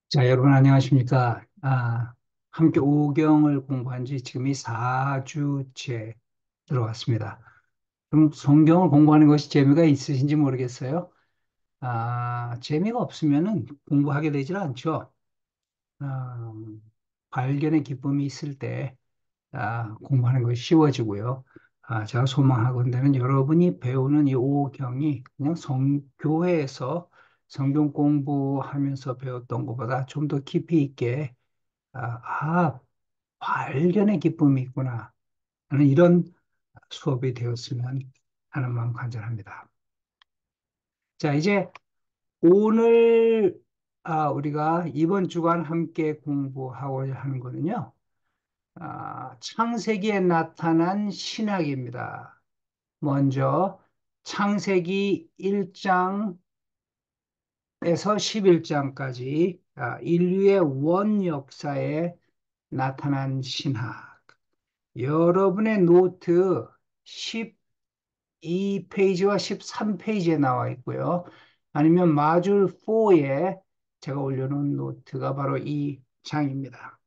자, 여러분 안녕하십니까? 함께 오경을 공부한 지 지금이 4주째 들어왔습니다. 그럼 성경을 공부하는 것이 재미가 있으신지 모르겠어요. 재미가 없으면은 공부하게 되질 않죠. 아, 발견의 기쁨이 있을 때 공부하는 것이 쉬워지고요. 제가 소망하건대는 여러분이 배우는 이 오경이 그냥 교회에서 성경 공부하면서 배웠던 것보다 좀 더 깊이 있게 아, 아, 발견의 기쁨이 있구나 하는 이런 수업이 되었으면 하는 마음 간절합니다. 자, 이제 오늘 우리가 이번 주간 함께 공부하고자 하는 거는요. 창세기에 나타난 신학입니다. 먼저 창세기 1장에서 11장까지 인류의 원 역사에 나타난 신학. 여러분의 노트 12페이지와 13페이지에 나와 있고요. 아니면 마줄 4에 제가 올려놓은 노트가 바로 이 장입니다.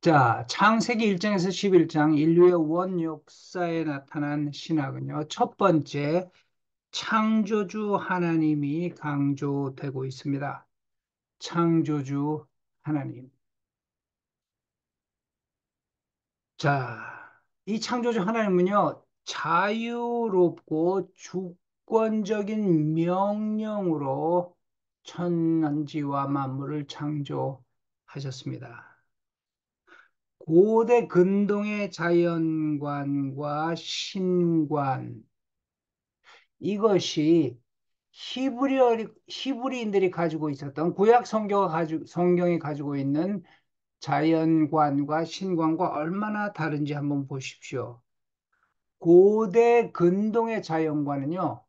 자, 창세기 1장에서 11장 인류의 원 역사에 나타난 신학은요. 첫 번째, 창조주 하나님이 강조되고 있습니다. 창조주 하나님. 자, 이 창조주 하나님은요, 자유롭고 주권적인 명령으로 천지와 만물을 창조하셨습니다. 고대 근동의 자연관과 신관, 이것이 히브리인들이 가지고 있었던 구약 성경이 가지고 있는 자연관과 신관과 얼마나 다른지 한번 보십시오. 고대 근동의 자연관은요,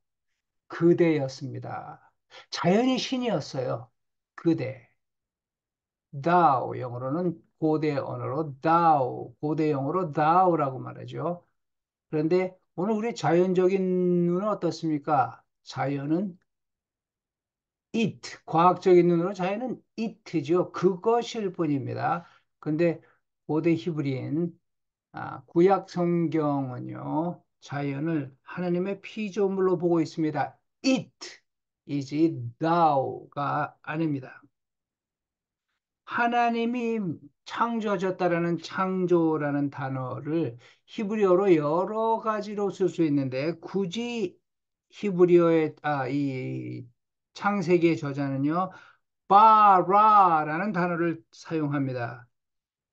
그대였습니다. 자연이 신이었어요. 그대. 다오, 영어로는 고대 언어로 다오, 고대 영어로 다오라고 말하죠. 그런데 오늘 우리 자연적인 눈은 어떻습니까? 자연은 it, 과학적인 눈으로 자연은 it죠. 그것일 뿐입니다. 근데 고대 히브리인 구약 성경은요, 자연을 하나님의 피조물로 보고 있습니다. It is thou가 아닙니다. 하나님이 창조하셨다라는 창조라는 단어를 히브리어로 여러 가지로 쓸 수 있는데 굳이 히브리어의 이 창세기의 저자는요, 바라라는 단어를 사용합니다.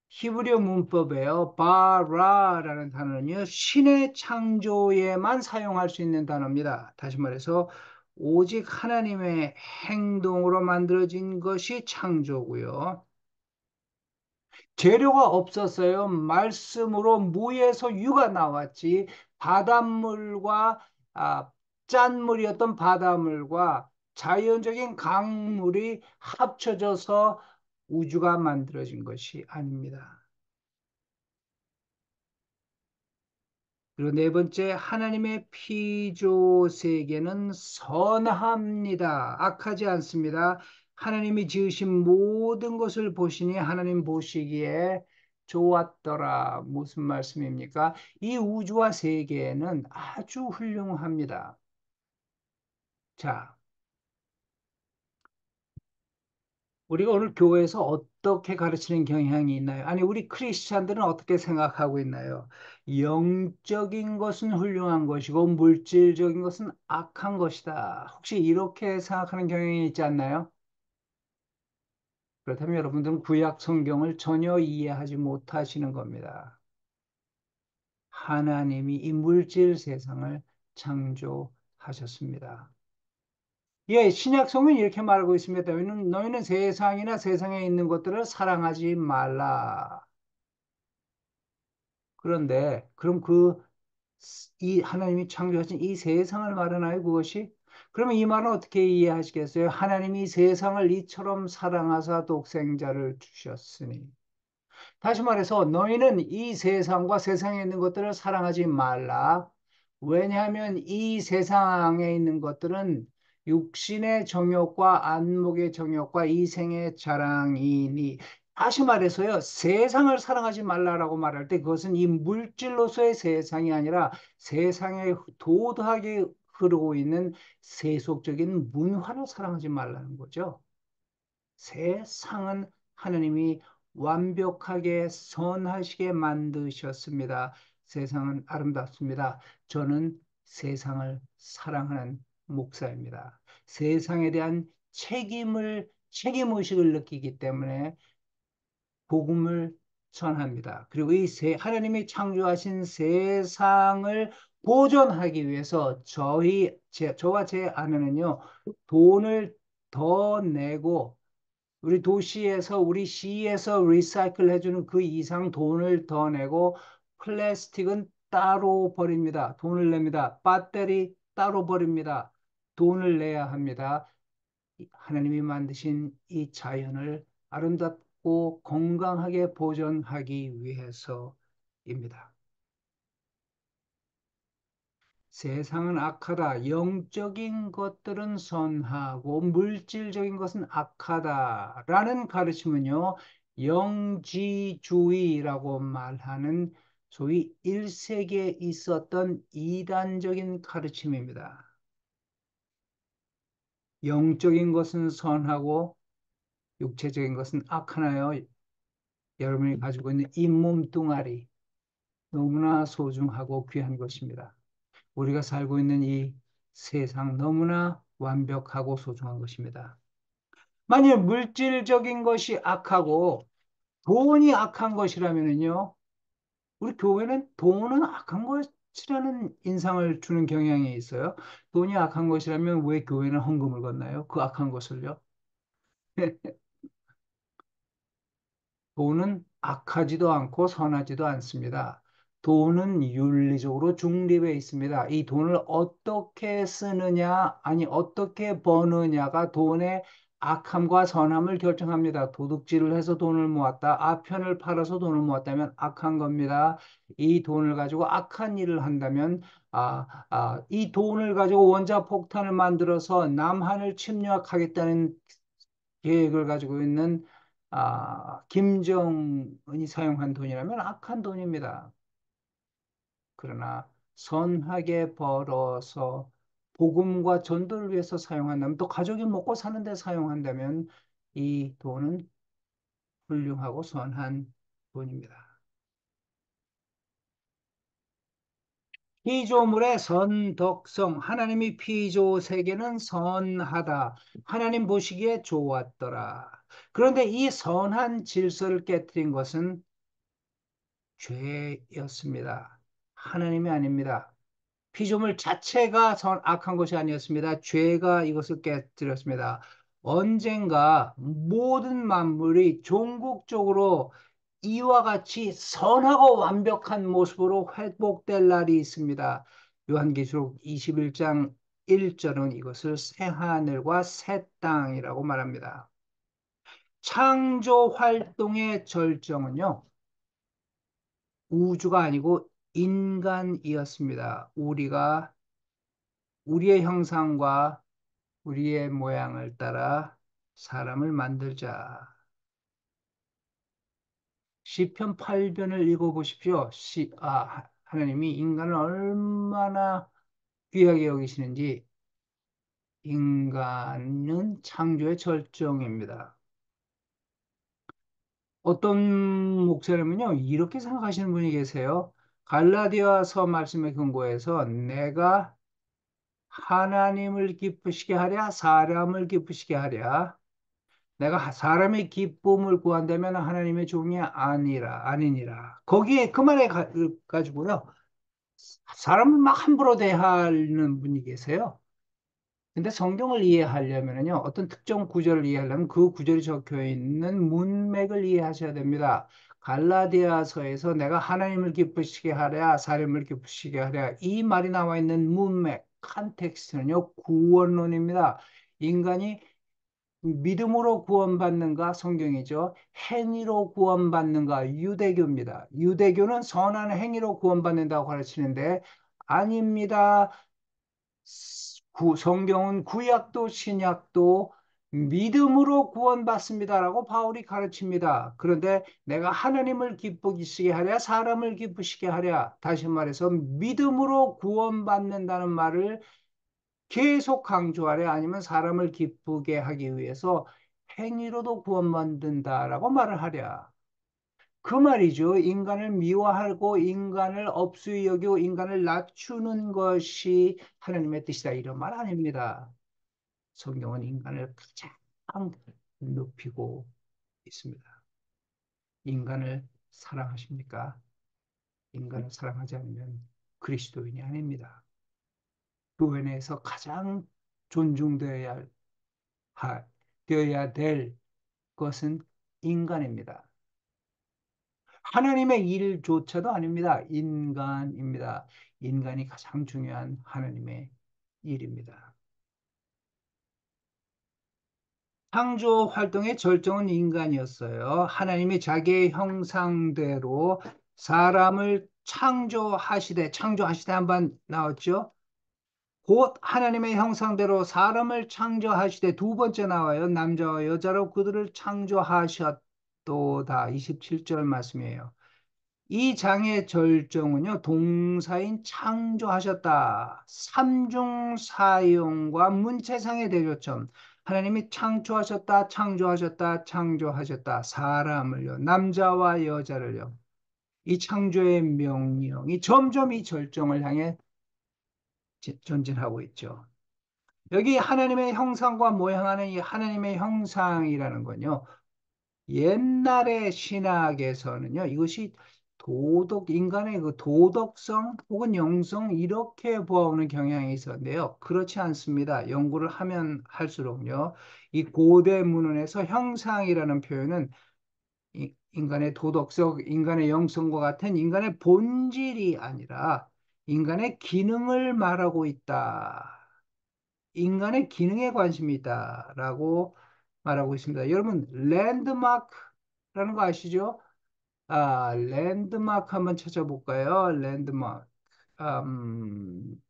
히브리어 문법에요. 바라라는 단어는요. 신의 창조에만 사용할 수 있는 단어입니다. 다시 말해서 오직 하나님의 행동으로 만들어진 것이 창조고요. 재료가 없었어요. 말씀으로 무에서 유가 나왔지. 바닷물과 짠물이었던 바닷물과 자연적인 강물이 합쳐져서 우주가 만들어진 것이 아닙니다. 그리고 네 번째, 하나님의 피조 세계는 선합니다. 악하지 않습니다. 하나님이 지으신 모든 것을 보시니 하나님 보시기에 좋았더라. 무슨 말씀입니까? 이 우주와 세계는 아주 훌륭합니다. 자, 우리가 오늘 교회에서 어떻게 가르치는 경향이 있나요? 아니, 우리 크리스찬들은 어떻게 생각하고 있나요? 영적인 것은 훌륭한 것이고 물질적인 것은 악한 것이다. 혹시 이렇게 생각하는 경향이 있지 않나요? 그렇다면 여러분들은 구약 성경을 전혀 이해하지 못하시는 겁니다. 하나님이 이 물질 세상을 창조하셨습니다. 예, 신약 성경은 이렇게 말하고 있습니다. 너희는 세상이나 세상에 있는 것들을 사랑하지 말라. 그런데 그럼 이 하나님이 창조하신 이 세상을 말하나요, 그것이? 그러면 이 말은 어떻게 이해하시겠어요? 하나님이 세상을 이처럼 사랑하사 독생자를 주셨으니. 다시 말해서 너희는 이 세상과 세상에 있는 것들을 사랑하지 말라. 왜냐하면 이 세상에 있는 것들은 육신의 정욕과 안목의 정욕과 이생의 자랑이니. 다시 말해서요, 세상을 사랑하지 말라라고 말할 때 그것은 이 물질로서의 세상이 아니라 세상에 도도하게 흐르고 있는 세속적인 문화를 사랑하지 말라는 거죠. 세상은 하나님이 완벽하게 선하시게 만드셨습니다. 세상은 아름답습니다. 저는 세상을 사랑하는 목사입니다. 세상에 대한 책임의식을 느끼기 때문에 복음을 전합니다. 그리고 하나님이 창조하신 세상을 보존하기 위해서 저와 제 아내는요, 돈을 더 내고 우리 시에서 리사이클 해주는 그 이상 돈을 더 내고 플라스틱은 따로 버립니다. 돈을 냅니다. 배터리 따로 버립니다. 돈을 내야 합니다. 하나님이 만드신 이 자연을 아름답고 건강하게 보존하기 위해서입니다. 세상은 악하다. 영적인 것들은 선하고 물질적인 것은 악하다라는 가르침은요, 영지주의라고 말하는 소위 1세기에 있었던 이단적인 가르침입니다. 영적인 것은 선하고 육체적인 것은 악하나요? 여러분이 가지고 있는 이 몸뚱아리 너무나 소중하고 귀한 것입니다. 우리가 살고 있는 이 세상 너무나 완벽하고 소중한 것입니다. 만일 물질적인 것이 악하고 돈이 악한 것이라면요, 우리 교회는 돈은 악한 것이라는 인상을 주는 경향이 있어요. 돈이 악한 것이라면 왜 교회는 헌금을 건나요? 그 악한 것을요. 돈은 악하지도 않고 선하지도 않습니다. 돈은 윤리적으로 중립에 있습니다. 이 돈을 어떻게 쓰느냐, 아니 어떻게 버느냐가 돈의 악함과 선함을 결정합니다. 도둑질을 해서 돈을 모았다, 아편을 팔아서 돈을 모았다면 악한 겁니다. 이 돈을 가지고 악한 일을 한다면 이 돈을 가지고 원자폭탄을 만들어서 남한을 침략하겠다는 계획을 가지고 있는 김정은이 사용한 돈이라면 악한 돈입니다. 그러나 선하게 벌어서 복음과 전도를 위해서 사용한다면, 또 가족이 먹고 사는데 사용한다면 이 돈은 훌륭하고 선한 돈입니다. 피조물의 선덕성, 하나님이 피조 세계는 선하다. 하나님 보시기에 좋았더라. 그런데 이 선한 질서를 깨뜨린 것은 죄였습니다. 하나님이 아닙니다. 피조물 자체가 악한 것이 아니었습니다. 죄가 이것을 깨뜨렸습니다. 언젠가 모든 만물이 종국적으로 이와 같이 선하고 완벽한 모습으로 회복될 날이 있습니다. 요한계시록 21장 1절은 이것을 새 하늘과 새 땅이라고 말합니다. 창조 활동의 절정은요, 우주가 아니고 인간이었습니다. 우리의 형상과 우리의 모양을 따라 사람을 만들자. 시편 8편을 읽어보십시오. 하나님이 인간을 얼마나 귀하게 여기시는지. 인간은 창조의 절정입니다. 어떤 목사님은요, 이렇게 생각하시는 분이 계세요. 갈라디아서 말씀에 근거해서 내가 하나님을 기쁘시게 하랴, 사람을 기쁘시게 하랴. 내가 사람의 기쁨을 구한다면 하나님의 종이 아니니라. 거기에 그 말에 가지고요. 사람을 막 함부로 대하는 분이 계세요. 근데 성경을 이해하려면요, 어떤 특정 구절을 이해하려면 그 구절이 적혀 있는 문맥을 이해하셔야 됩니다. 갈라디아서에서 내가 하나님을 기쁘시게 하랴, 사람을 기쁘시게 하랴, 이 말이 나와 있는 문맥, 컨텍스트는요, 구원론입니다. 인간이 믿음으로 구원받는가? 성경이죠. 행위로 구원받는가? 유대교입니다. 유대교는 선한 행위로 구원받는다고 가르치는데 아닙니다. 성경은 구약도 신약도 믿음으로 구원받습니다라고 바울이 가르칩니다. 그런데 내가 하나님을 기쁘시게 하랴, 사람을 기쁘시게 하랴. 다시 말해서 믿음으로 구원받는다는 말을 계속 강조하랴, 아니면 사람을 기쁘게 하기 위해서 행위로도 구원받는다라고 말을 하랴. 그 말이죠. 인간을 미워하고 인간을 업수히 여기고 인간을 낮추는 것이 하나님의 뜻이다. 이런 말 아닙니다. 성경은 인간을 가장 높이고 있습니다. 인간을 사랑하십니까? 인간을 사랑하지 않으면 그리스도인이 아닙니다. 교회 내에서 가장 존중되어야 되어야 될 것은 인간입니다. 하나님의 일조차도 아닙니다. 인간입니다. 인간이 가장 중요한 하나님의 일입니다. 창조 활동의 절정은 인간이었어요. 하나님이 자기의 형상대로 사람을 창조하시되 한번 나왔죠. 곧 하나님의 형상대로 사람을 창조하시되 두 번째 나와요. 남자와 여자로 그들을 창조하셨도다. 27절 말씀이에요. 이 장의 절정은요, 동사인 창조하셨다. 삼중사용과 문체상의 대조점. 하나님이 창조하셨다, 창조하셨다, 창조하셨다. 사람을요, 남자와 여자를요. 이 창조의 명령이 점점 이 절정을 향해 전진하고 있죠. 여기 하나님의 형상과 모형하는 이 하나님의 형상이라는 건요, 옛날의 신학에서는요, 이것이 인간의 그 도덕성 혹은 영성, 이렇게 보아오는 경향이 있었는데요. 그렇지 않습니다. 연구를 하면 할수록요, 이 고대 문헌에서 형상이라는 표현은 인간의 도덕성, 인간의 영성과 같은 인간의 본질이 아니라 인간의 기능을 말하고 있다. 인간의 기능에 관심이 있다라고 말하고 있습니다. 여러분, 랜드마크라는 거 아시죠? 랜드마크 한번 찾아볼까요? 랜드마크. 음,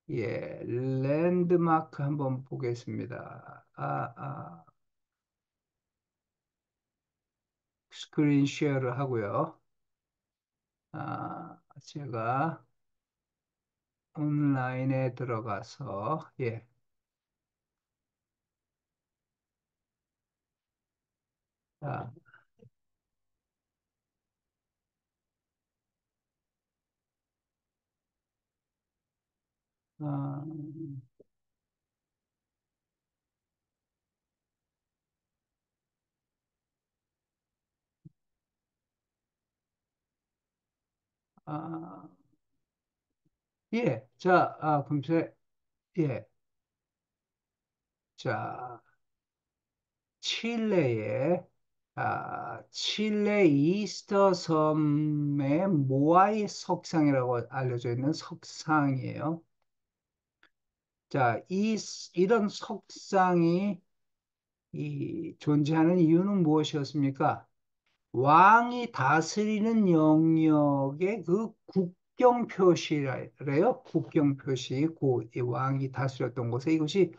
예, 랜드마크 한번 보겠습니다. 스크린 쉐어를 하고요. 제가 온라인에 들어가서, 예, 아, 아, 아, 예, 자, 금세, 예, 자, 칠레 이스터 섬의 모아이 석상이라고 알려져 있는 석상이에요. 자, 이런 석상이 존재하는 이유는 무엇이었습니까? 왕이 다스리는 영역의 그 국경 표시래요. 국경 표시, 이 왕이 다스렸던 곳에 이것이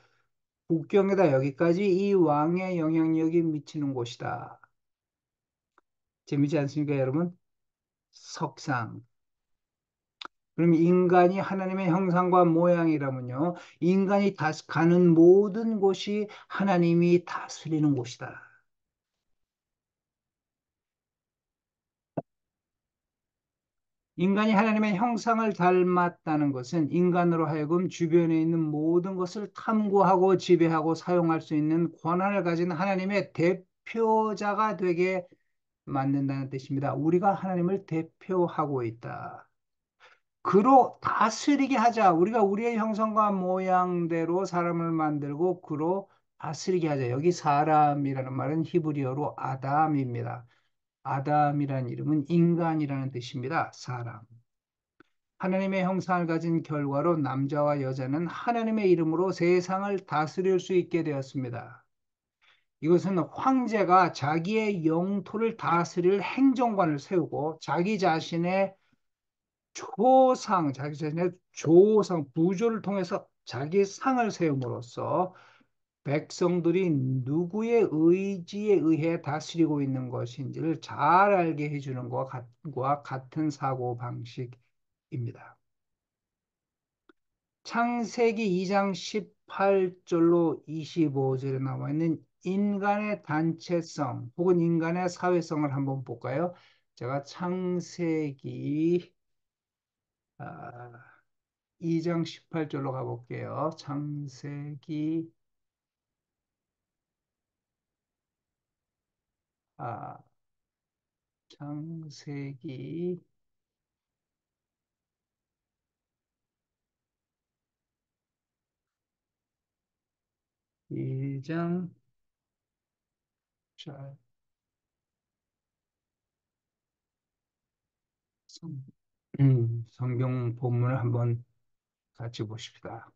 국경에다 여기까지 이 왕의 영향력이 미치는 곳이다. 재미지 않습니까, 여러분? 석상. 그럼 인간이 하나님의 형상과 모양이라면요, 인간이 가는 모든 곳이 하나님이 다스리는 곳이다. 인간이 하나님의 형상을 닮았다는 것은 인간으로 하여금 주변에 있는 모든 것을 탐구하고 지배하고 사용할 수 있는 권한을 가진 하나님의 대표자가 되게 만든다는 뜻입니다. 우리가 하나님을 대표하고 있다. 그로 다스리게 하자. 우리가 우리의 형상과 모양대로 사람을 만들고 그로 다스리게 하자. 여기 사람이라는 말은 히브리어로 아담입니다. 아담이라는 이름은 인간이라는 뜻입니다. 사람. 하나님의 형상을 가진 결과로 남자와 여자는 하나님의 이름으로 세상을 다스릴 수 있게 되었습니다. 이것은 황제가 자기의 영토를 다스릴 행정관을 세우고 자기 자신의 자기 자신의 부조를 통해서 자기 상을 세움으로써 백성들이 누구의 의지에 의해 다스리고 있는 것인지를 잘 알게 해주는 것과 같은 사고 방식입니다. 창세기 2장 18절로 25절에 나와 있는 인간의 단체성 혹은 인간의 사회성을 한번 볼까요? 제가 창세기 2장 18절로 가볼게요. 아, 창세기 2장 자, 성, 성경 본문을 한번 같이 보십시다.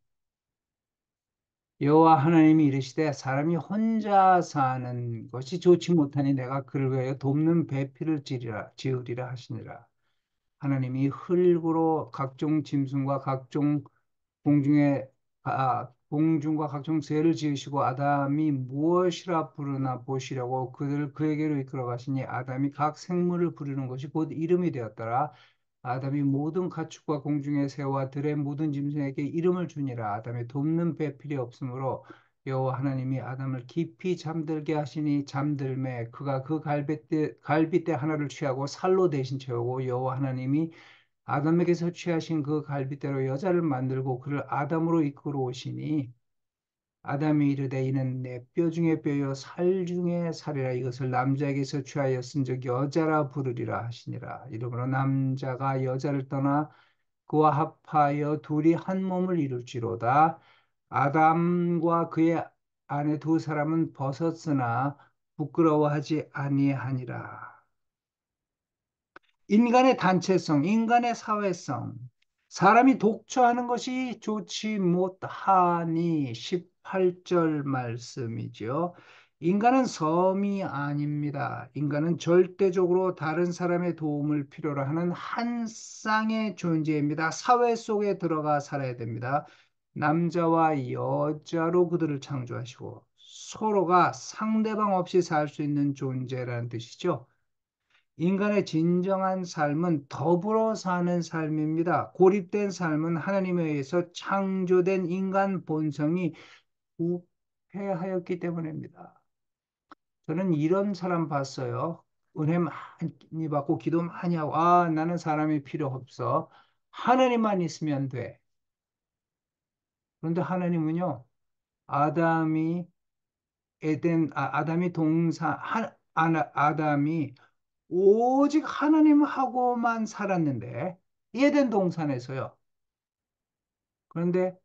여호와 하나님이 이르시되 사람이 혼자 사는 것이 좋지 못하니 내가 그를 위하여 돕는 배필을 지으리라 하시니라. 하나님이 흙으로 각종 짐승과 각종 공중과 각종 새를 지으시고 아담이 무엇이라 부르나 보시려고 그들을 그에게로 이끌어 가시니 아담이 각 생물을 부르는 것이 곧 이름이 되었더라. 아담이 모든 가축과 공중의 새와 들의 모든 짐승에게 이름을 주니라. 아담이 돕는 배필이 없으므로 여호와 하나님이 아담을 깊이 잠들게 하시니 잠들매 그가 그 갈빗대 하나를 취하고 살로 대신 채우고 여호와 하나님이 아담에게서 취하신 그 갈빗대로 여자를 만들고 그를 아담으로 이끌어 오시니 아담이 이르되 이는 내 뼈 중에 뼈요 살 중에 살이라 이것을 남자에게서 취하였은즉 여자라 부르리라 하시니라. 이러므로 남자가 여자를 떠나 그와 합하여 둘이 한 몸을 이룰지로다. 아담과 그의 아내 두 사람은 벗었으나 부끄러워하지 아니하니라. 인간의 단체성, 인간의 사회성, 사람이 독처하는 것이 좋지 못하니 18절 말씀이죠. 인간은 섬이 아닙니다. 인간은 절대적으로 다른 사람의 도움을 필요로 하는 한 쌍의 존재입니다. 사회 속에 들어가 살아야 됩니다. 남자와 여자로 그들을 창조하시고 서로가 상대방 없이 살 수 있는 존재라는 뜻이죠. 인간의 진정한 삶은 더불어 사는 삶입니다. 고립된 삶은 하나님에 의해서 창조된 인간 본성이 부패하였기 때문입니다. 저는 이런 사람 봤어요. 은혜 많이 받고 기도 많이 하고, 나는 사람이 필요 없어. 하나님만 있으면 돼. 그런데 하나님은요, 아담이 아담이 아담이 오직 하나님하고만 살았는데 에덴 동산에서요. 그런데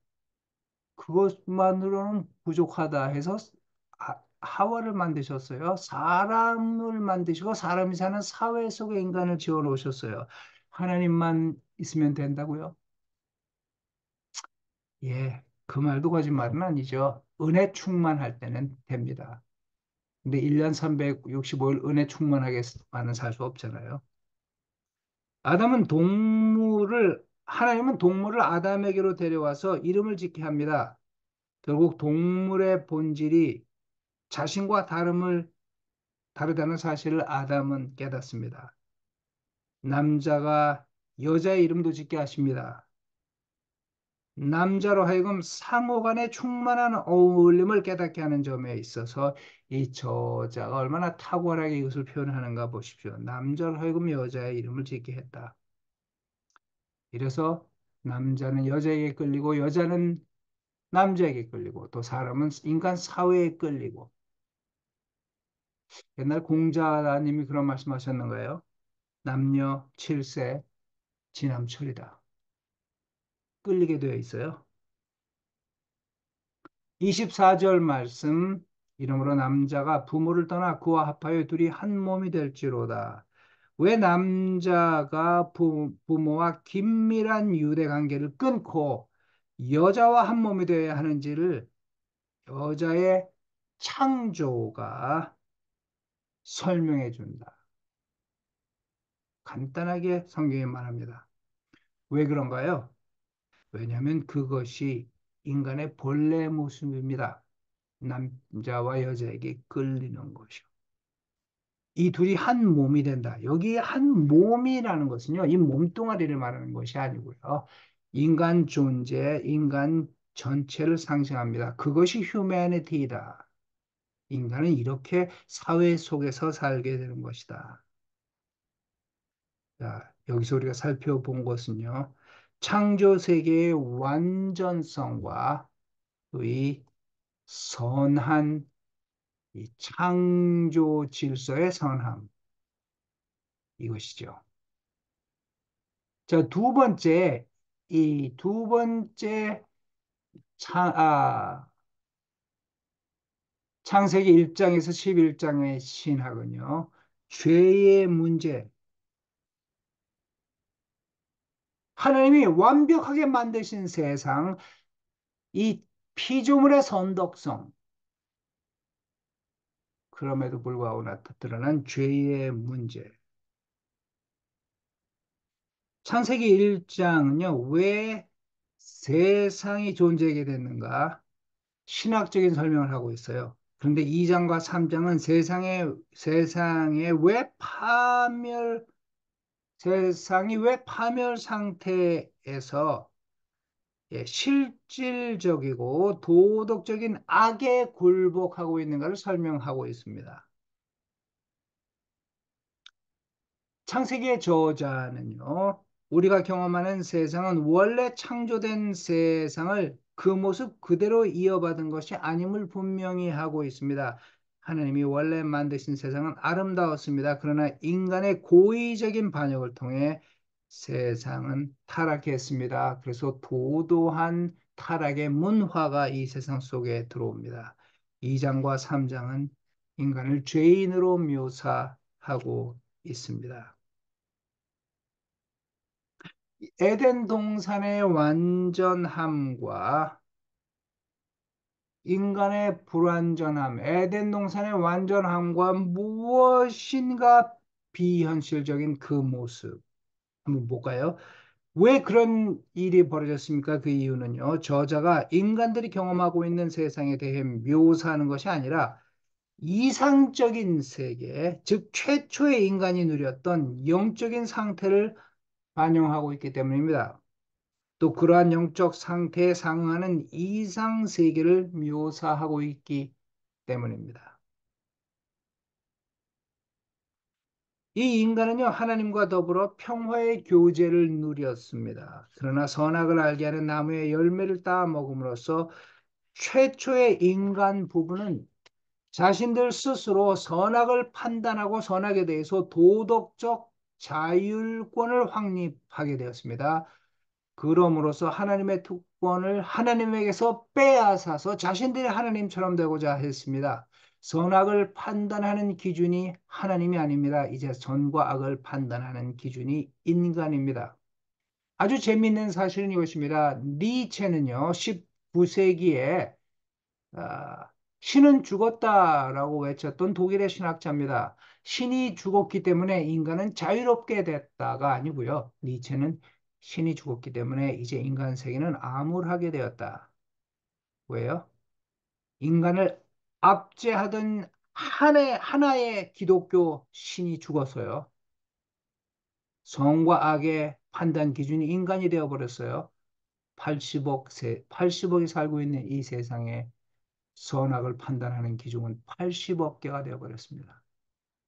그것만으로는 부족하다 해서 하와를 만드셨어요. 사람을 만드시고 사람이 사는 사회 속에 인간을 지어 놓으셨어요. 하나님만 있으면 된다고요? 예, 그 말도 거짓말은 아니죠. 은혜 충만할 때는 됩니다. 근데 1년 365일 은혜 충만하게만은 살 수 없잖아요. 하나님은 동물을 아담에게로 데려와서 이름을 짓게 합니다. 결국 동물의 본질이 자신과 다르다는 사실을 아담은 깨닫습니다. 남자가 여자의 이름도 짓게 하십니다. 남자로 하여금 상호간의 충만한 어울림을 깨닫게 하는 점에 있어서 이 저자가 얼마나 탁월하게 이것을 표현하는가 보십시오. 남자로 하여금 여자의 이름을 짓게 했다. 이래서 남자는 여자에게 끌리고 여자는 남자에게 끌리고 또 사람은 인간 사회에 끌리고 옛날 공자님이 그런 말씀하셨는 거예요. 남녀 칠세 지남철이다. 끌리게 되어 있어요. 24절 말씀 이러므로 남자가 부모를 떠나 그와 합하여 둘이 한 몸이 될지로다. 왜 남자가 부모와 긴밀한 유대 관계를 끊고 여자와 한 몸이 되어야 하는지를 여자의 창조가 설명해 준다. 간단하게 성경에 말합니다. 왜 그런가요? 왜냐하면 그것이 인간의 본래 모습입니다. 남자와 여자에게 끌리는 것이요. 이 둘이 한 몸이 된다. 여기 한 몸이라는 것은요, 이 몸뚱아리를 말하는 것이 아니고요. 인간 존재, 인간 전체를 상징합니다. 그것이 휴머니티이다. 인간은 이렇게 사회 속에서 살게 되는 것이다. 자, 여기서 우리가 살펴본 것은요, 창조 세계의 완전성과 이 선한 이 창조 질서의 선함, 이것이죠. 자, 두 번째, 이 두 번째 창세기 1장에서 11장의 신학은요, 죄의 문제, 하나님이 완벽하게 만드신 세상, 이 피조물의 선덕성, 그럼에도 불구하고 드러난 죄의 문제. 창세기 1장은요, 왜 세상이 존재하게 됐는가? 신학적인 설명을 하고 있어요. 그런데 2장과 3장은 세상에 왜 세상이 왜 파멸 상태에서 실질적이고 도덕적인 악에 굴복하고 있는가를 설명하고 있습니다. 창세기의 저자는요, 우리가 경험하는 세상은 원래 창조된 세상을 그 모습 그대로 이어받은 것이 아님을 분명히 하고 있습니다. 하나님이 원래 만드신 세상은 아름다웠습니다. 그러나 인간의 고의적인 반역을 통해 세상은 타락했습니다. 그래서 도도한 타락의 문화가 이 세상 속에 들어옵니다. 2장과 3장은 인간을 죄인으로 묘사하고 있습니다. 에덴 동산의 완전함과 인간의 불완전함, 에덴 동산의 완전함과 무엇인가 비현실적인 그 모습. 한번 볼까요? 왜 그런 일이 벌어졌습니까? 그 이유는요, 저자가 인간들이 경험하고 있는 세상에 대해 묘사하는 것이 아니라 이상적인 세계, 즉 최초의 인간이 누렸던 영적인 상태를 반영하고 있기 때문입니다. 또 그러한 영적 상태에 상응하는 이상 세계를 묘사하고 있기 때문입니다. 이 인간은요, 하나님과 더불어 평화의 교제를 누렸습니다. 그러나 선악을 알게 하는 나무의 열매를 따 먹음으로써 최초의 인간 부부는 자신들 스스로 선악을 판단하고 선악에 대해서 도덕적 자율권을 확립하게 되었습니다. 그럼으로써 하나님의 특권을 하나님에게서 빼앗아서 자신들이 하나님처럼 되고자 했습니다. 선악을 판단하는 기준이 하나님이 아닙니다. 이제 선과 악을 판단하는 기준이 인간입니다. 아주 재미있는 사실은 이것입니다. 니체는요, 19세기에 신은 죽었다라고 외쳤던 독일의 신학자입니다. 신이 죽었기 때문에 인간은 자유롭게 됐다가 아니고요. 니체는 신이 죽었기 때문에 이제 인간 세계는 암울하게 되었다. 왜요? 인간을 압제하던 하나의 기독교 신이 죽었어요. 성과 악의 판단 기준이 인간이 되어버렸어요. 80억이 살고 있는 이 세상에 선악을 판단하는 기준은 80억 개가 되어버렸습니다.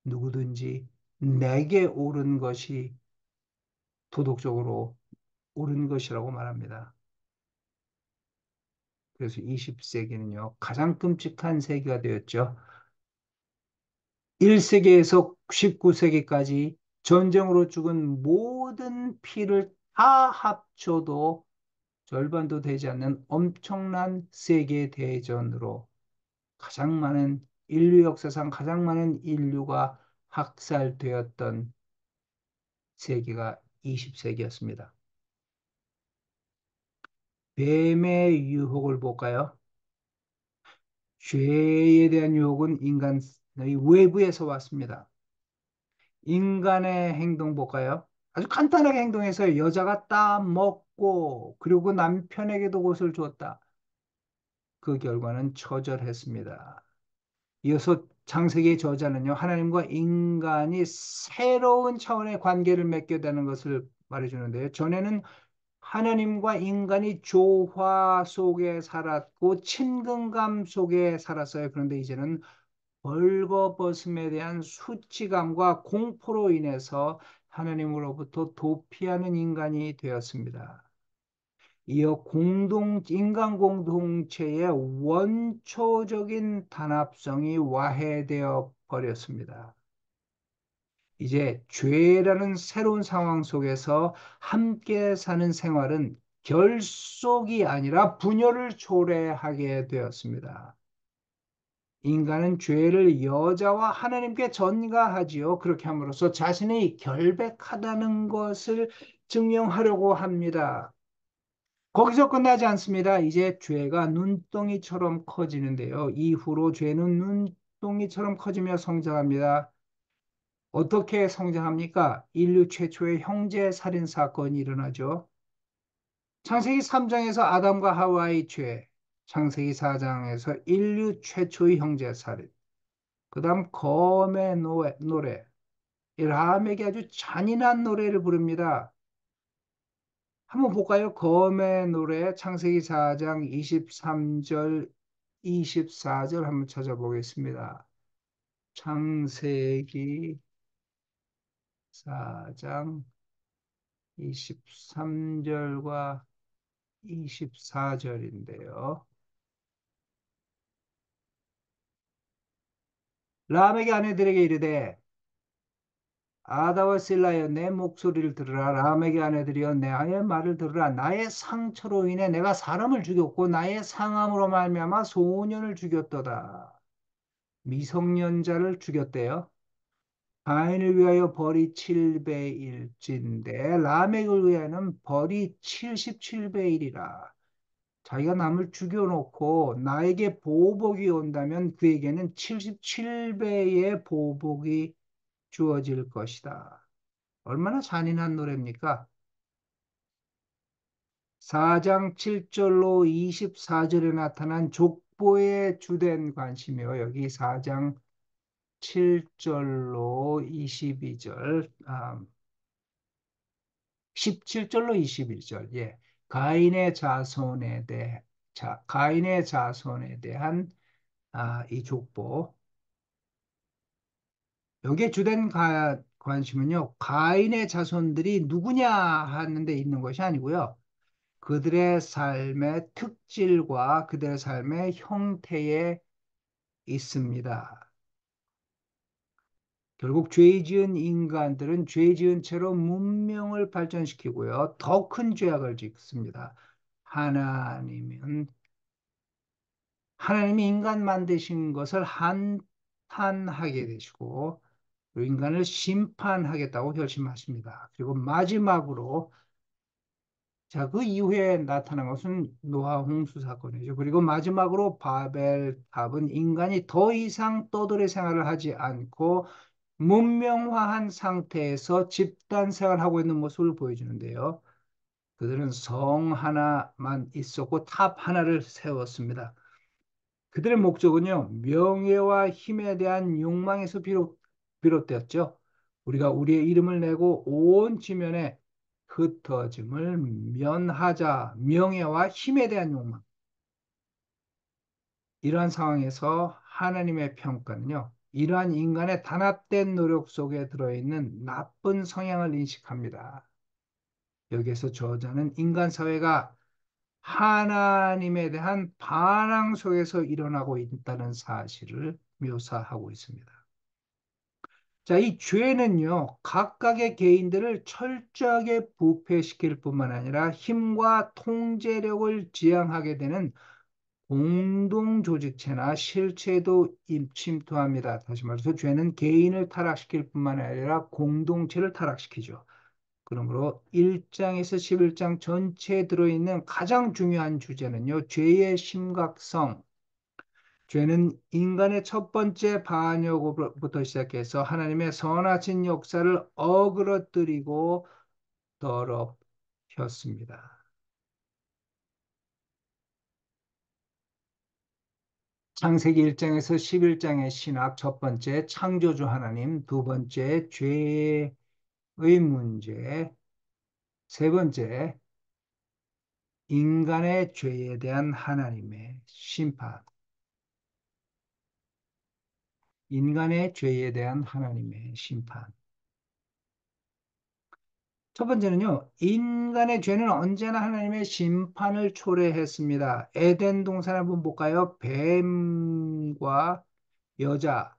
누구든지 내게 옳은 것이 도덕적으로 옳은 것이라고 말합니다. 그래서 20세기는요, 가장 끔찍한 세기가 되었죠. 1세기에서 19세기까지 전쟁으로 죽은 모든 피를 다 합쳐도 절반도 되지 않는 엄청난 세계 대전으로 인류 역사상 가장 많은 인류가 학살되었던 세기가 20세기였습니다. 뱀의 유혹을 볼까요? 죄에 대한 유혹은 인간의 외부에서 왔습니다. 인간의 행동 볼까요? 아주 간단하게 행동해서 여자가 따먹고 그리고 남편에게도 그것을 줬다. 그 결과는 처절했습니다. 이어서 창세기의 저자는요, 하나님과 인간이 새로운 차원의 관계를 맺게 되는 것을 말해주는데요. 전에는 하나님과 인간이 조화 속에 살았고 친근감 속에 살았어요. 그런데 이제는 벌거벗음에 대한 수치감과 공포로 인해서 하나님으로부터 도피하는 인간이 되었습니다. 이어 인간 공동체의 원초적인 단합성이 와해되어 버렸습니다. 이제 죄라는 새로운 상황 속에서 함께 사는 생활은 결속이 아니라 분열을 초래하게 되었습니다. 인간은 죄를 여자와 하나님께 전가하지요. 그렇게 함으로써 자신이 결백하다는 것을 증명하려고 합니다. 거기서 끝나지 않습니다. 이제 죄가 눈덩이처럼 커지는데요. 이후로 죄는 눈덩이처럼 커지며 성장합니다. 어떻게 성장합니까? 인류 최초의 형제 살인 사건이 일어나죠. 창세기 3장에서 아담과 하와의 죄, 창세기 4장에서 인류 최초의 형제 살인, 그 다음 검의 노래, 이 라멕이 아주 잔인한 노래를 부릅니다. 한번 볼까요? 검의 노래 창세기 4장 23절 24절 한번 찾아보겠습니다. 창세기 4장 23절과 24절인데요. 라멕의 아내들에게 이르되 아다와 실라여 내 목소리를 들으라. 라멕의 아내들이여 나의 말을 들으라. 나의 상처로 인해 내가 사람을 죽였고 나의 상함으로 말미암아 소년을 죽였도다. 미성년자를 죽였대요. 가인을 위하여 벌이 7배일진데 라멕을 위하여는 벌이 77배이리라. 자기가 남을 죽여놓고 나에게 보복이 온다면 그에게는 77배의 보복이 주어질 것이다. 얼마나 잔인한 노래입니까? 4장 7절로 24절에 나타난 족보의 주된 관심이요. 여기 4장 7절로 22절, 17절로 21절, 예. 가인의 자손에 대한 이 족보. 여기에 주된 관심은요, 가인의 자손들이 누구냐 하는 데 있는 것이 아니고요. 그들의 삶의 특질과 그들의 삶의 형태에 있습니다. 결국 죄 지은 인간들은 죄 지은 채로 문명을 발전시키고요. 더 큰 죄악을 짓습니다. 하나님은 하나님이 인간 만드신 것을 한탄하게 되시고 그리고 인간을 심판하겠다고 결심하십니다. 그리고 마지막으로 자, 그 이후에 나타난 것은 노아 홍수 사건이죠. 그리고 마지막으로 바벨탑은 인간이 더 이상 떠돌이 생활을 하지 않고 문명화한 상태에서 집단 생활하고 있는 모습을 보여주는데요. 그들은 성 하나만 있었고 탑 하나를 세웠습니다. 그들의 목적은요, 명예와 힘에 대한 욕망에서 비롯되었죠. 우리가 우리의 이름을 내고 온 지면에 흩어짐을 면하자. 명예와 힘에 대한 욕망. 이러한 상황에서 하나님의 평가는요, 이러한 인간의 단합된 노력 속에 들어있는 나쁜 성향을 인식합니다. 여기에서 저자는 인간 사회가 하나님에 대한 반항 속에서 일어나고 있다는 사실을 묘사하고 있습니다. 자, 이 죄는요, 각각의 개인들을 철저하게 부패시킬 뿐만 아니라 힘과 통제력을 지향하게 되는 공동조직체나 실체도 침투합니다. 다시 말해서 죄는 개인을 타락시킬 뿐만 아니라 공동체를 타락시키죠. 그러므로 1장에서 11장 전체에 들어있는 가장 중요한 주제는요, 죄의 심각성. 죄는 인간의 첫 번째 반역으로부터 시작해서 하나님의 선하신 역사를 어그러뜨리고 더럽혔습니다. 창세기 1장에서 11장의 신학, 첫 번째 창조주 하나님, 두 번째 죄의 문제, 세 번째 인간의 죄에 대한 하나님의 심판, 인간의 죄에 대한 하나님의 심판. 첫 번째는요, 인간의 죄는 언제나 하나님의 심판을 초래했습니다. 에덴 동산 한번 볼까요? 뱀과 여자,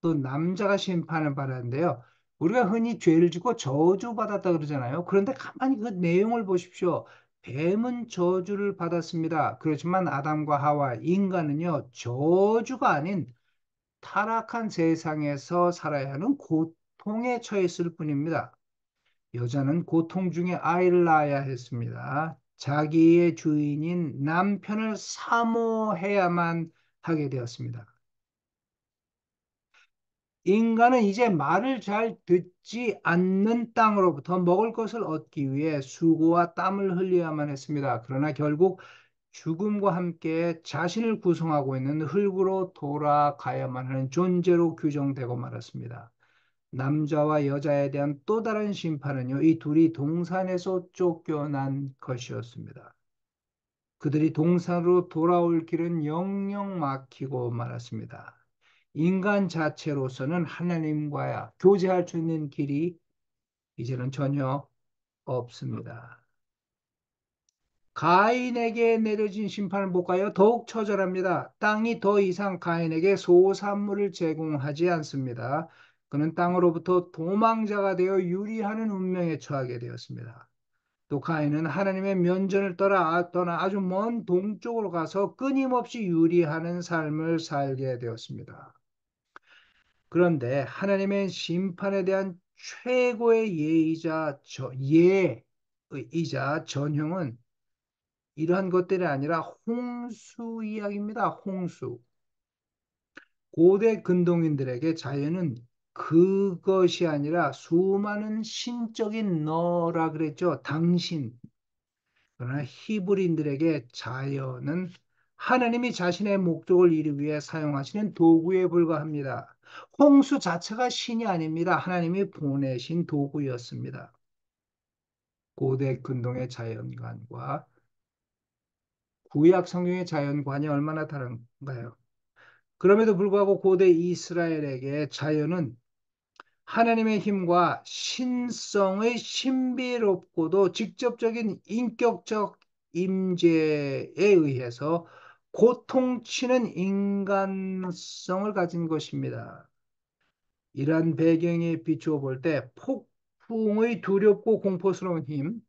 또 남자가 심판을 받았는데요. 우리가 흔히 죄를 짓고 저주받았다 그러잖아요. 그런데 가만히 그 내용을 보십시오. 뱀은 저주를 받았습니다. 그렇지만 아담과 하와, 인간은요, 저주가 아닌 타락한 세상에서 살아야 하는 고통에 처했을 뿐입니다. 여자는 고통 중에 아이를 낳아야 했습니다. 자기의 주인인 남편을 사모해야만 하게 되었습니다. 인간은 이제 말을 잘 듣지 않는 땅으로부터 먹을 것을 얻기 위해 수고와 땀을 흘려야만 했습니다. 그러나 결국 죽음과 함께 자신을 구성하고 있는 흙으로 돌아가야만 하는 존재로 규정되고 말았습니다. 남자와 여자에 대한 또 다른 심판은요, 이 둘이 동산에서 쫓겨난 것이었습니다. 그들이 동산으로 돌아올 길은 영영 막히고 말았습니다. 인간 자체로서는 하나님과 교제할 수 있는 길이 이제는 전혀 없습니다. 가인에게 내려진 심판을 볼까요? 더욱 처절합니다. 땅이 더 이상 가인에게 소산물을 제공하지 않습니다. 그는 땅으로부터 도망자가 되어 유리하는 운명에 처하게 되었습니다. 또 가인은 하나님의 면전을 떠나 아주 먼 동쪽으로 가서 끊임없이 유리하는 삶을 살게 되었습니다. 그런데 하나님의 심판에 대한 최고의 예이자 전형은 이러한 것들이 아니라 홍수 이야기입니다. 홍수. 고대 근동인들에게 자연은 그것이 아니라 수많은 신적인 너라 그랬죠. 당신. 그러나 히브리인들에게 자연은 하나님이 자신의 목적을 이루기 위해 사용하시는 도구에 불과합니다. 홍수 자체가 신이 아닙니다. 하나님이 보내신 도구였습니다. 고대 근동의 자연관과 구약 성경의 자연관이 얼마나 다른가요? 그럼에도 불구하고 고대 이스라엘에게 자연은 하나님의 힘과 신성의 신비롭고도 직접적인 인격적 임재에 의해서 고통치는 인간성을 가진 것입니다. 이러한 배경에 비추어 볼 때 폭풍의 두렵고 공포스러운 힘,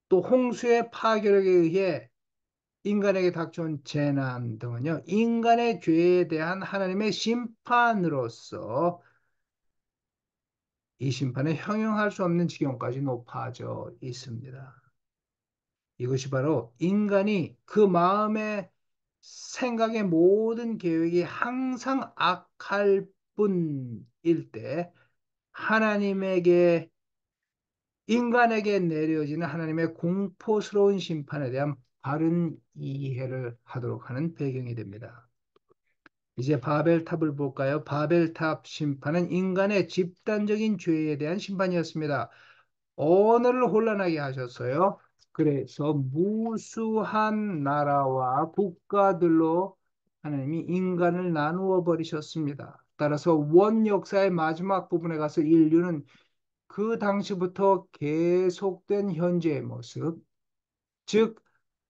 또 홍수의 파괴력에 의해 인간에게 닥쳐온 재난 등은요, 인간의 죄에 대한 하나님의 심판으로서 이 심판에 형용할 수 없는 지경까지 높아져 있습니다. 이것이 바로 인간이 그 마음의 생각의 모든 계획이 항상 악할 뿐일 때 하나님에게 인간에게 내려지는 하나님의 공포스러운 심판에 대한 바른 이해를 하도록 하는 배경이 됩니다. 이제 바벨탑을 볼까요? 바벨탑 심판은 인간의 집단적인 죄에 대한 심판이었습니다. 언어를 혼란하게 하셨어요. 그래서 무수한 나라와 국가들로 하나님이 인간을 나누어 버리셨습니다. 따라서 원 역사의 마지막 부분에 가서 인류는 그 당시부터 계속된 현재의 모습, 즉,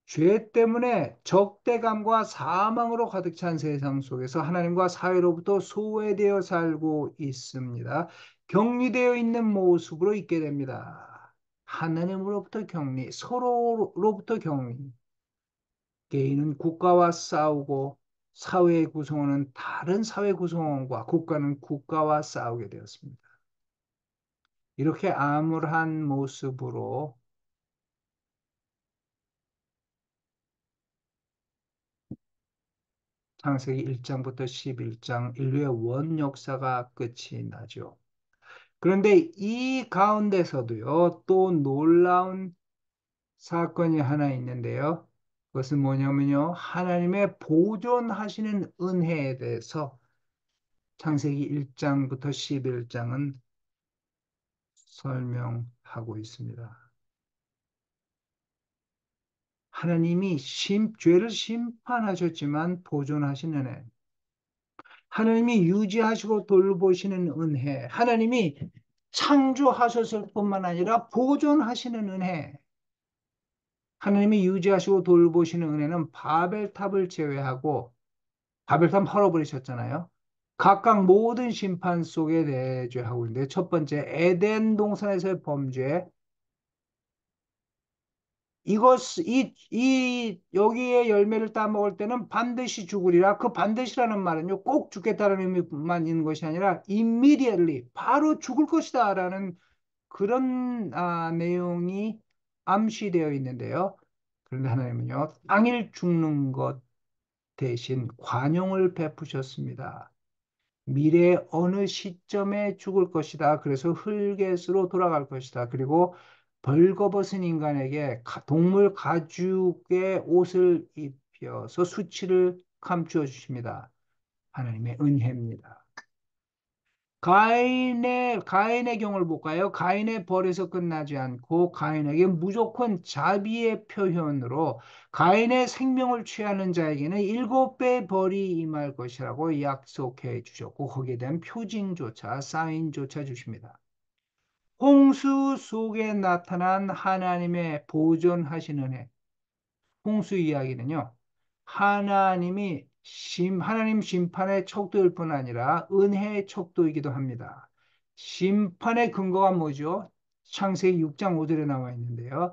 죄 때문에 적대감과 사망으로 가득 찬 세상 속에서 하나님과 사회로부터 소외되어 살고 있습니다. 격리되어 있는 모습으로 있게 됩니다. 하나님으로부터 격리, 서로로부터 격리. 개인은 국가와 싸우고 사회의 구성원은 다른 사회 구성원과 국가는 국가와 싸우게 되었습니다. 이렇게 암울한 모습으로 창세기 1장부터 11장 인류의 원 역사가 끝이 나죠. 그런데 이 가운데서도요, 또 놀라운 사건이 하나 있는데요. 그것은 뭐냐면요, 하나님의 보존하시는 은혜에 대해서 창세기 1장부터 11장은 설명하고 있습니다. 하나님이 죄를 심판하셨지만 보존하시는 애, 하나님이 유지하시고 돌보시는 은혜, 하나님이 창조하셨을 뿐만 아니라 보존하시는 은혜, 하나님이 유지하시고 돌보시는 은혜는 바벨탑을 제외하고, 바벨탑 헐어버리셨잖아요. 각각 모든 심판 속에 내주하고 있는데, 첫 번째 에덴 동산에서의 범죄, 여기에 열매를 따먹을 때는 반드시 죽으리라. 그 반드시라는 말은요, 꼭 죽겠다는 의미만 있는 것이 아니라, immediately, 바로 죽을 것이다. 라는 그런 내용이 암시되어 있는데요. 그런데 하나님은요, 당일 죽는 것 대신 관용을 베푸셨습니다. 미래 어느 시점에 죽을 것이다. 그래서 흙에서로 돌아갈 것이다. 그리고 벌거벗은 인간에게 동물 가죽의 옷을 입혀서 수치를 감추어 주십니다. 하나님의 은혜입니다. 가인의 경우를 볼까요? 가인의 벌에서 끝나지 않고 가인에게 무조건 자비의 표현으로 가인의 생명을 취하는 자에게는 7배의 벌이 임할 것이라고 약속해 주셨고 거기에 대한 표징조차 사인조차 주십니다. 홍수 속에 나타난 하나님의 보존하시는 해. 홍수 이야기는요. 하나님 심판의 척도일 뿐 아니라 은혜의 척도이기도 합니다. 심판의 근거가 뭐죠? 창세기 6장 5절에 나와 있는데요.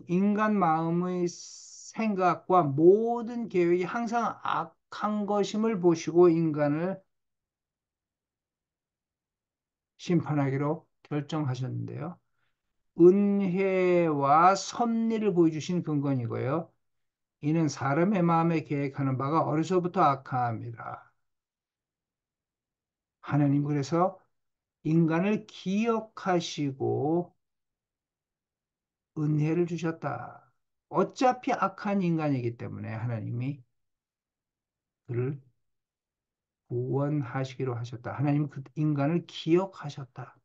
인간 마음의 생각과 모든 계획이 항상 악한 것임을 보시고 인간을 심판하기로 결정하셨는데요. 은혜와 섭리를 보여주신 근거이고요. 이는 사람의 마음에 계획하는 바가 어려서부터 악함이라. 하나님 그래서 인간을 기억하시고 은혜를 주셨다. 어차피 악한 인간이기 때문에 하나님이 그를 구원하시기로 하셨다. 하나님 그 인간을 기억하셨다.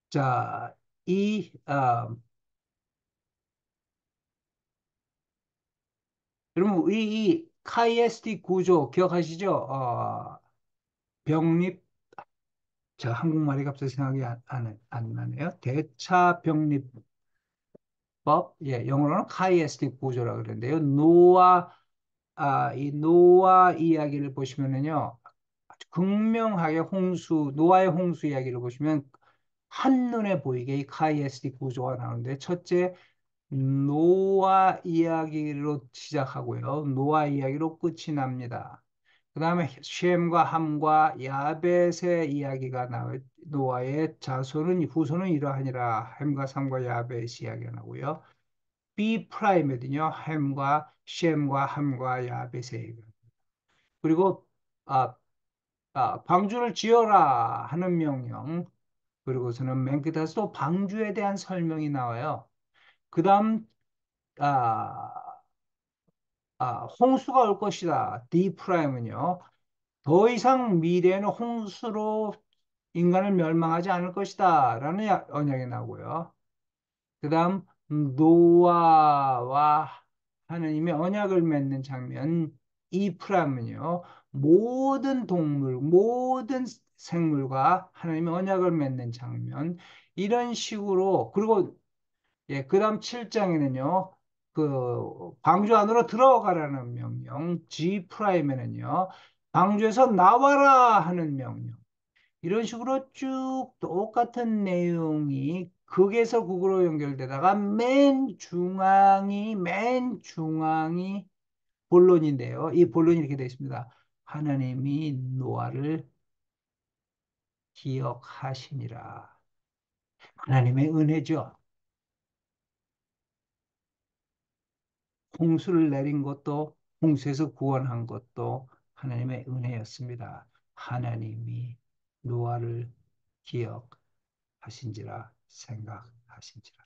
자, 여러분 이 카이에스티 구조 기억하시죠? 병립 저 한국말이 갑자기 생각이 안 나네요. 대차병립법, 예, 영어로는 카이에스틱 구조라고 그러는데요. 이 노아 이야기를 보시면은요, 아주 극명하게 노아의 홍수 이야기를 보시면 한눈에 보이게 이 카이에스틱 구조가 나오는데, 첫째, 노아 이야기로 시작하고요. 노아 이야기로 끝이 납니다. 그 다음에 셈과 함과 야벳의 이야기가 나와요. 노아의 후손은 이러하니라. 햄과 삼과 야벳 이야기가 나오고요. B 프라임에는요. 셈과 함과 야벳의 얘기가. 그리고 아, 방주를 지어라 하는 명령. 그리고서는 맨 끝에서 또 방주에 대한 설명이 나와요. 그다음 아, 홍수가 올 것이다. D 프라임은요. 더 이상 미래에는 홍수로 인간을 멸망하지 않을 것이다. 라는 언약이 나오고요. 그 다음, 노아와 하느님의 언약을 맺는 장면, 이 프라임은요. 모든 동물, 모든 생물과 하나님의 언약을 맺는 장면, 이런 식으로, 그리고 예, 그다음 7장에는요. 방주 안으로 들어가라는 명령, G 프라임에는요. 방주에서 나와라 하는 명령. 이런 식으로 쭉 똑같은 내용이 극에서 극으로 연결되다가 맨 중앙이 본론인데요. 이 본론이 이렇게 되어 있습니다. 하나님이 노아를 기억하시니라. 하나님의 은혜죠. 홍수를 내린 것도 홍수에서 구원한 것도 하나님의 은혜였습니다. 하나님이 노아를 기억하신지라 생각하신지라.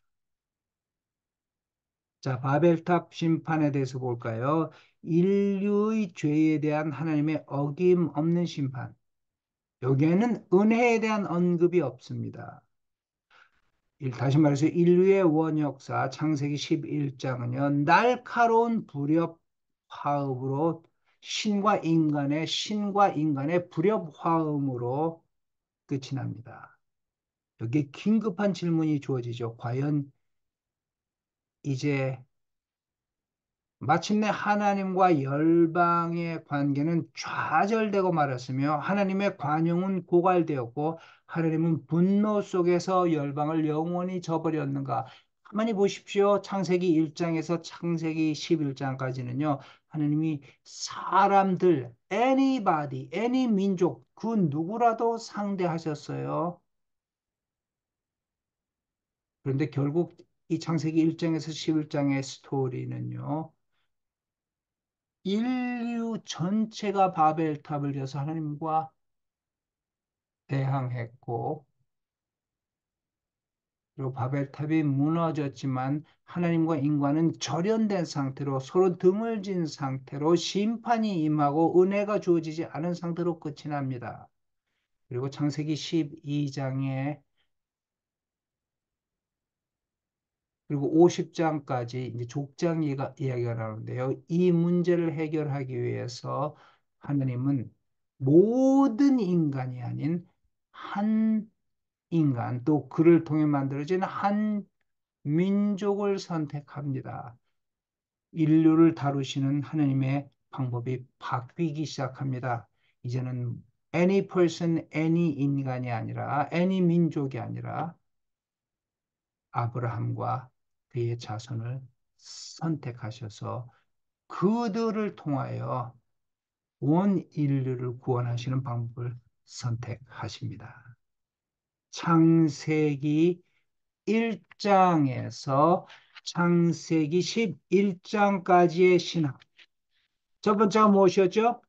자, 바벨탑 심판에 대해서 볼까요? 인류의 죄에 대한 하나님의 어김없는 심판. 여기에는 은혜에 대한 언급이 없습니다. 다시 말해서 인류의 원역사 창세기 11장은요. 날카로운 불협 화음으로 신과 인간의 불협 화음으로 끝이 납니다. 여기에 긴급한 질문이 주어지죠. 과연 이제 마침내 하나님과 열방의 관계는 좌절되고 말았으며 하나님의 관용은 고갈되었고 하나님은 분노 속에서 열방을 영원히 저버렸는가? 가만히 보십시오. 창세기 1장에서 창세기 11장까지는요. 하나님이 사람들, anybody, any 민족, 그 누구라도 상대하셨어요. 그런데 결국 이 창세기 1장에서 11장의 스토리는요. 인류 전체가 바벨탑을 지어서 하나님과 대항했고, 그리고 바벨탑이 무너졌지만 하나님과 인간은 절연된 상태로 서로 등을 진 상태로 심판이 임하고 은혜가 주어지지 않은 상태로 끝이 납니다. 그리고 창세기 12장에 그리고 50장까지 이제 족장 이야기가 나오는데요. 이 문제를 해결하기 위해서 하나님은 모든 인간이 아닌 한 인간, 또 그를 통해 만들어진 한 민족을 선택합니다. 인류를 다루시는 하나님의 방법이 바뀌기 시작합니다. 이제는 any person, any 인간이 아니라 any 민족이 아니라 아브라함과 그의 자손을 선택하셔서 그들을 통하여 온 인류를 구원하시는 방법을 선택하십니다. 창세기 1장에서 창세기 11장까지의 신학. 첫 번째가 무엇이었죠?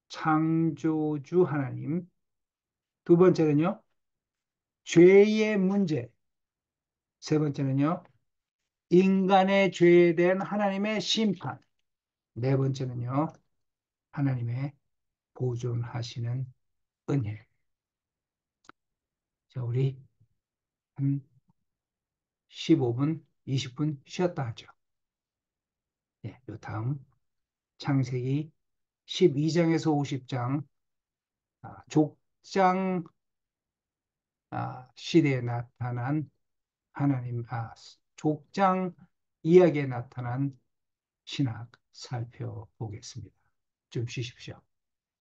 창조주 하나님. 두 번째는요, 죄의 문제. 세 번째는요, 인간의 죄에 대한 하나님의 심판. 네 번째는요, 하나님의 보존하시는 은혜. 자, 우리 한 15분, 20분 쉬었다 하죠. 네, 요 다음 창세기 12장에서 50장 족장 시대에 나타난 하나님, 족장 이야기에 나타난 신학 살펴보겠습니다. 좀 쉬십시오.